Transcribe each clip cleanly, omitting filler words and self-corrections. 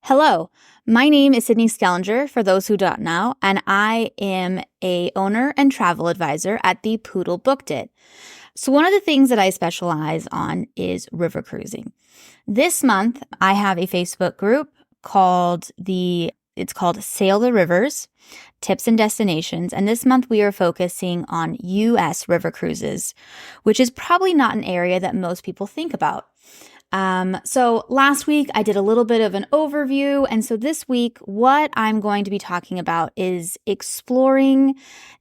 Hello, my name is Sydney Skellinger, for those who don't know, and I am a owner and travel advisor at the Poodle Booked It. So one of the things that I specialize on is river cruising. This month, I have a Facebook group called Sail the Rivers, Tips and Destinations, and this month we are focusing on U.S. river cruises, which is probably not an area that most people think about. So last week I did a little bit of an overview, and so this week what I'm going to be talking about is exploring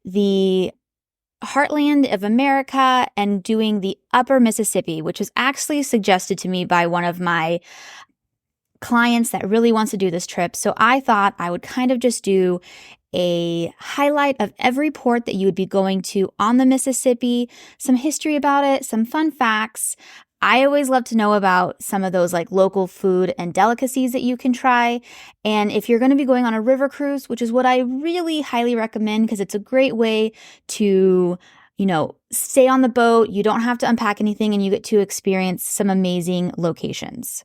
the Heartland of America and doing the Upper Mississippi, which was actually suggested to me by one of my clients that really wants to do this trip. So I thought I would kind of just do a highlight of every port that you would be going to on the Mississippi, some history about it, some fun facts. I always love to know about some of those like local food and delicacies that you can try. And if you're going to be going on a river cruise, which is what I really highly recommend because it's a great way to, stay on the boat. You don't have to unpack anything and you get to experience some amazing locations.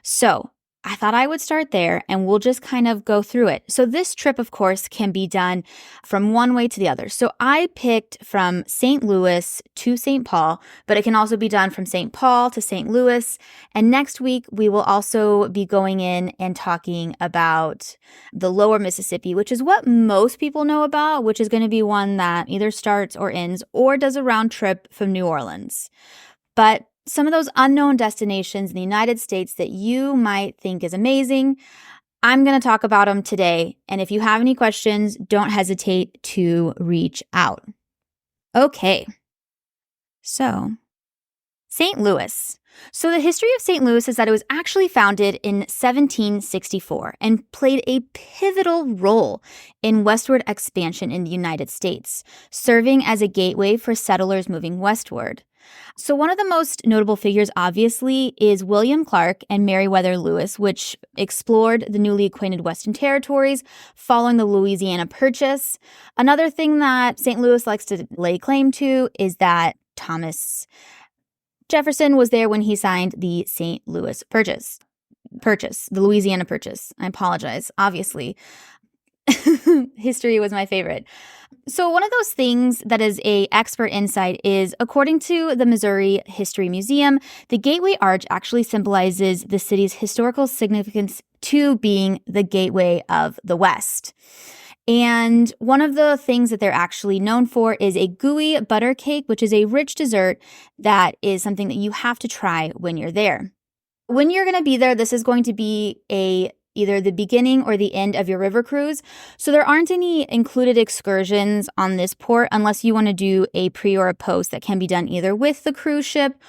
So I thought I would start there and we'll just kind of go through it. So this trip, of course, can be done from one way to the other. So I picked from St. Louis to St. Paul, but it can also be done from St. Paul to St. Louis. And next week, we will also be going in and talking about the Lower Mississippi, which is what most people know about, which is going to be one that either starts or ends or does a round trip from New Orleans. But some of those unknown destinations in the United States that you might think is amazing, I'm going to talk about them today. And if you have any questions, don't hesitate to reach out. Okay, so St. Louis. So the history of St. Louis is that it was actually founded in 1764 and played a pivotal role in westward expansion in the United States, serving as a gateway for settlers moving westward. So one of the most notable figures, obviously, is William Clark and Meriwether Lewis, which explored the newly acquainted Western Territories following the Louisiana Purchase. Another thing that St. Louis likes to lay claim to is that Thomas Jefferson was there when he signed the St. Louis Purchase, the Louisiana Purchase. I apologize, obviously. History was my favorite. So one of those things that is a expert insight is, according to the Missouri History Museum, the Gateway Arch actually symbolizes the city's historical significance to being the gateway of the West. And one of the things that they're actually known for is a gooey butter cake, which is a rich dessert that is something that you have to try when you're there. When you're going to be there, this is going to be either the beginning or the end of your river cruise. So there aren't any included excursions on this port unless you want to do a pre or a post that can be done either with the cruise ship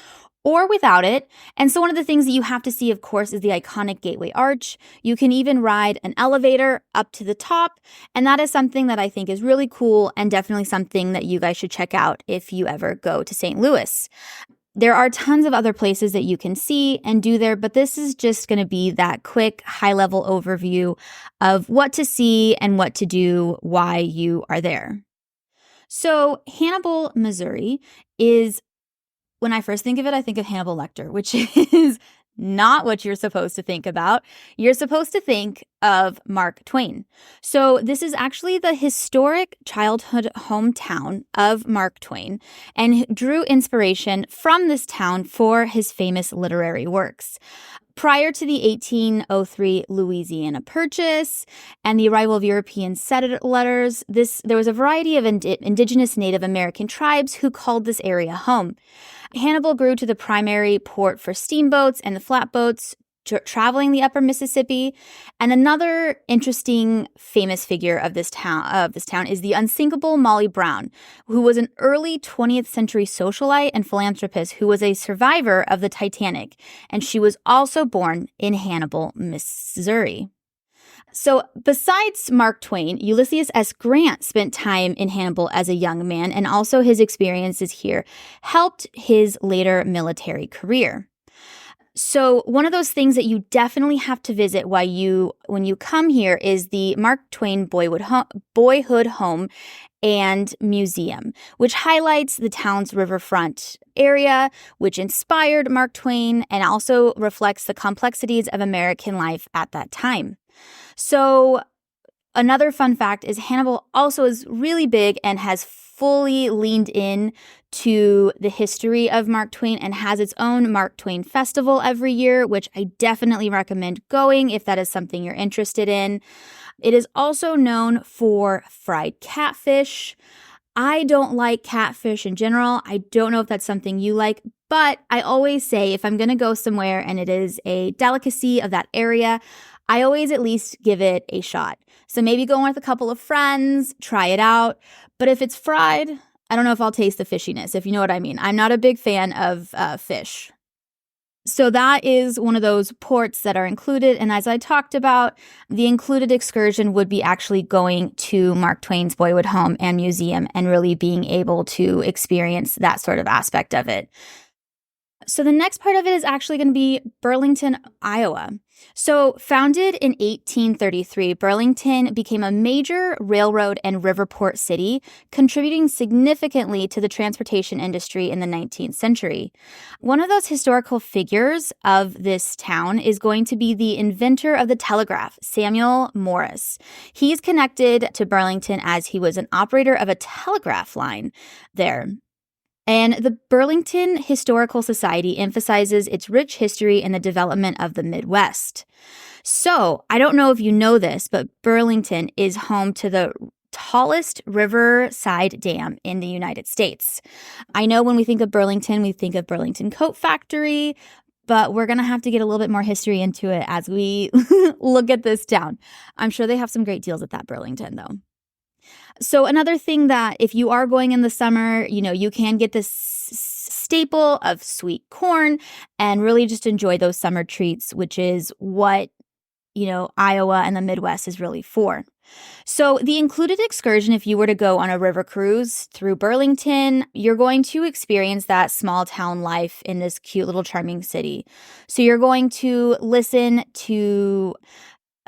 or without it. And so one of the things that you have to see, of course, is the iconic Gateway Arch. You can even ride an elevator up to the top. And that is something that I think is really cool and definitely something that you guys should check out if you ever go to St. Louis. There are tons of other places that you can see and do there, but this is just going to be that quick high-level overview of what to see and what to do, why you are there. So Hannibal, Missouri is, when I first think of it, I think of Hannibal Lecter, which is not what you're supposed to think about. You're supposed to think of Mark Twain. So this is actually the historic childhood hometown of Mark Twain and drew inspiration from this town for his famous literary works. Prior to the 1803 Louisiana Purchase and the arrival of European settlers, there was a variety of indigenous Native American tribes who called this area home. Hannibal grew to the primary port for steamboats and the flatboats traveling the upper Mississippi. And another interesting famous figure of this town is the unsinkable Molly Brown, who was an early 20th century socialite and philanthropist who was a survivor of the Titanic. And she was also born in Hannibal, Missouri. So besides Mark Twain, Ulysses S. Grant spent time in Hannibal as a young man, and also his experiences here helped his later military career. So one of those things that you definitely have to visit when you come here is the Mark Twain Boyhood Home and Museum, which highlights the town's riverfront area, which inspired Mark Twain and also reflects the complexities of American life at that time. So another fun fact is Hannibal also is really big and has fully leaned in to the history of Mark Twain and has its own Mark Twain festival every year, which I definitely recommend going if that is something you're interested in. It is also known for fried catfish. I don't like catfish in general. I don't know if that's something you like, but I always say if I'm going to go somewhere and it is a delicacy of that area, I always at least give it a shot. So maybe go with a couple of friends, try it out. But if it's fried, I don't know if I'll taste the fishiness, if you know what I mean. I'm not a big fan of fish. So that is one of those ports that are included. And as I talked about, the included excursion would be actually going to Mark Twain's Boyhood Home and Museum and really being able to experience that sort of aspect of it. So the next part of it is actually going to be Burlington, Iowa. So founded in 1833, Burlington became a major railroad and river port city, contributing significantly to the transportation industry in the 19th century. One of those historical figures of this town is going to be the inventor of the telegraph, Samuel Morse. He's connected to Burlington as he was an operator of a telegraph line there. And the Burlington Historical Society emphasizes its rich history and the development of the Midwest. So, I don't know if you know this, but Burlington is home to the tallest riverside dam in the United States. I know when we think of Burlington, we think of Burlington Coat Factory, but we're going to have to get a little bit more history into it as we look at this town. I'm sure they have some great deals at that Burlington, though. So another thing that if you are going in the summer, you can get this staple of sweet corn and really just enjoy those summer treats, which is what, Iowa and the Midwest is really for. So the included excursion, if you were to go on a river cruise through Burlington, you're going to experience that small town life in this cute little charming city. So you're going to listen to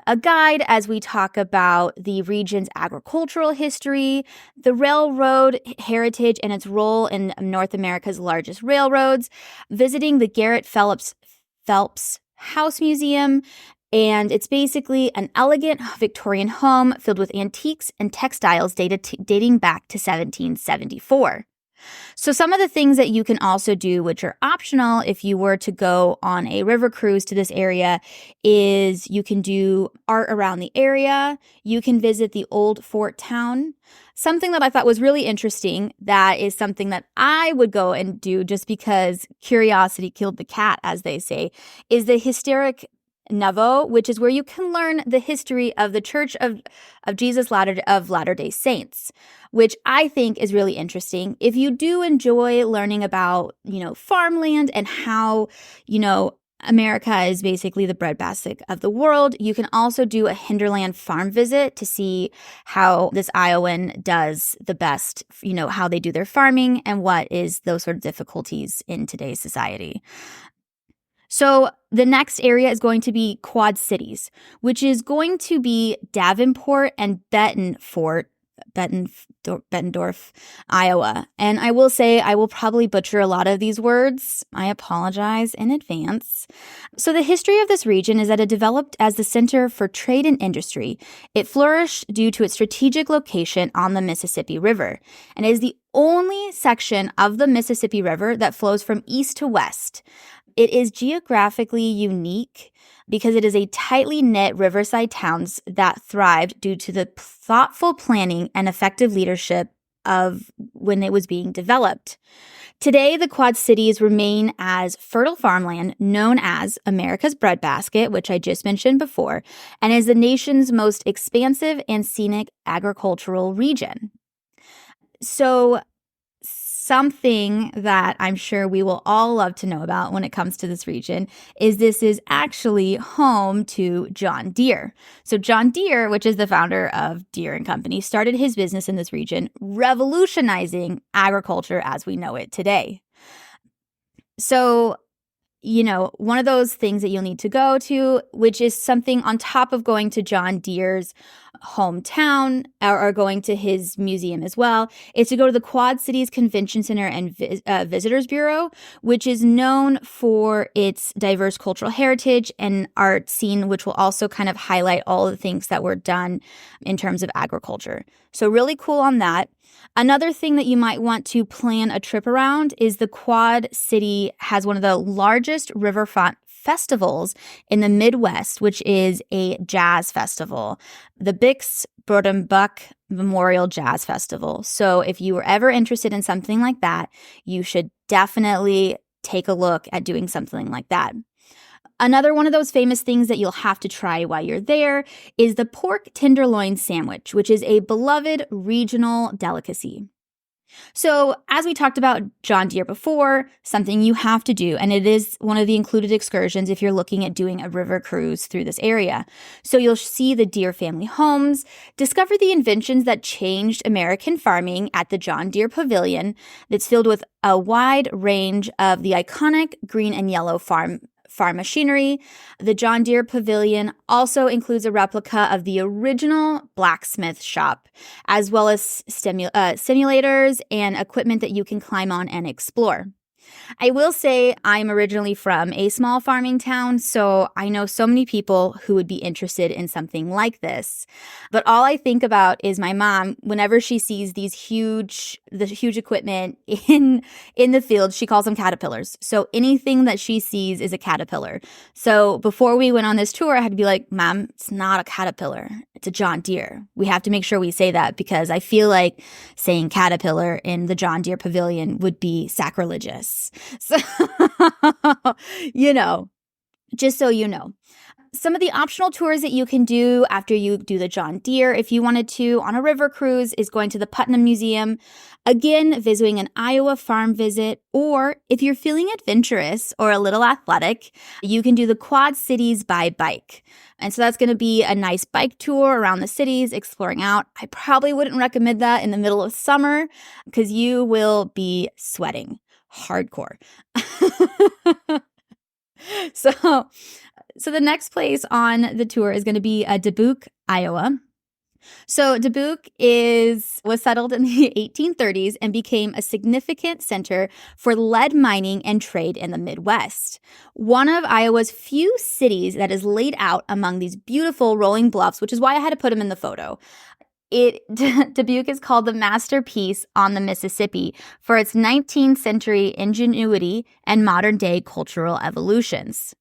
a guide as we talk about the region's agricultural history, the railroad heritage and its role in North America's largest railroads, visiting the Garrett-Phelps House Museum, and it's basically an elegant Victorian home filled with antiques and textiles dating back to 1774. So some of the things that you can also do, which are optional if you were to go on a river cruise to this area, is you can do art around the area. You can visit the old fort town. Something that I thought was really interesting, that is something that I would go and do just because curiosity killed the cat, as they say, is the historic Nauvoo, which is where you can learn the history of the Church of Jesus of Latter-day Saints, which I think is really interesting. If you do enjoy learning about, farmland and how, America is basically the breadbasket of the world, you can also do a hinterland farm visit to see how this Iowan does the best, how they do their farming and what is those sort of difficulties in today's society. So the next area is going to be Quad Cities, which is going to be Davenport and Bettendorf, Iowa. And I will say I will probably butcher a lot of these words. I apologize in advance. So the history of this region is that it developed as the center for trade and industry. It flourished due to its strategic location on the Mississippi River, and is the only section of the Mississippi River that flows from east to west. It is geographically unique because it is a tightly knit riverside towns that thrived due to the thoughtful planning and effective leadership of when it was being developed. Today, the Quad Cities remain as fertile farmland known as America's breadbasket, which I just mentioned before, and is the nation's most expansive and scenic agricultural region. So, something that I'm sure we will all love to know about when it comes to this region is this is actually home to John Deere. So John Deere, which is the founder of Deere & Company, started his business in this region, revolutionizing agriculture as we know it today. So one of those things that you'll need to go to, which is something on top of going to John Deere's hometown or going to his museum as well, is to go to the Quad Cities Convention Center and Visitors Bureau, which is known for its diverse cultural heritage and art scene, which will also kind of highlight all the things that were done in terms of agriculture. So really cool on that. Another thing that you might want to plan a trip around is the Quad City has one of the largest riverfront festivals in the Midwest, which is a jazz festival, the Bix Brodenbuck Memorial Jazz Festival. So if you were ever interested in something like that, you should definitely take a look at doing something like that. Another one of those famous things that you'll have to try while you're there is the pork tenderloin sandwich, which is a beloved regional delicacy. So as we talked about John Deere before, something you have to do, and it is one of the included excursions if you're looking at doing a river cruise through this area. So you'll see the Deere family homes, discover the inventions that changed American farming at the John Deere Pavilion that's filled with a wide range of the iconic green and yellow farm machinery. The John Deere Pavilion also includes a replica of the original blacksmith shop, as well as simulators and equipment that you can climb on and explore. I will say I'm originally from a small farming town, so I know so many people who would be interested in something like this. But all I think about is my mom. Whenever she sees the huge equipment in the field, she calls them caterpillars. So anything that she sees is a caterpillar. So before we went on this tour, I had to be like, Mom, it's not a caterpillar. It's a John Deere. We have to make sure we say that because I feel like saying caterpillar in the John Deere Pavilion would be sacrilegious. So, just so you know. Some of the optional tours that you can do after you do the John Deere, if you wanted to, on a river cruise, is going to the Putnam Museum, again, visiting an Iowa farm visit, or if you're feeling adventurous or a little athletic, you can do the Quad Cities by bike. And so that's going to be a nice bike tour around the cities, exploring out. I probably wouldn't recommend that in the middle of summer because you will be sweating hardcore. So the next place on the tour is going to be Dubuque, Iowa. So Dubuque was settled in the 1830s and became a significant center for lead mining and trade in the Midwest. One of Iowa's few cities that is laid out among these beautiful rolling bluffs, which is why I had to put them in the photo. Dubuque is called the masterpiece on the Mississippi for its 19th century ingenuity and modern day cultural evolutions.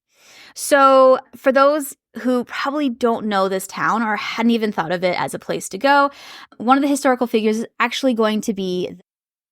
So for those who probably don't know this town or hadn't even thought of it as a place to go, one of the historical figures is actually going to be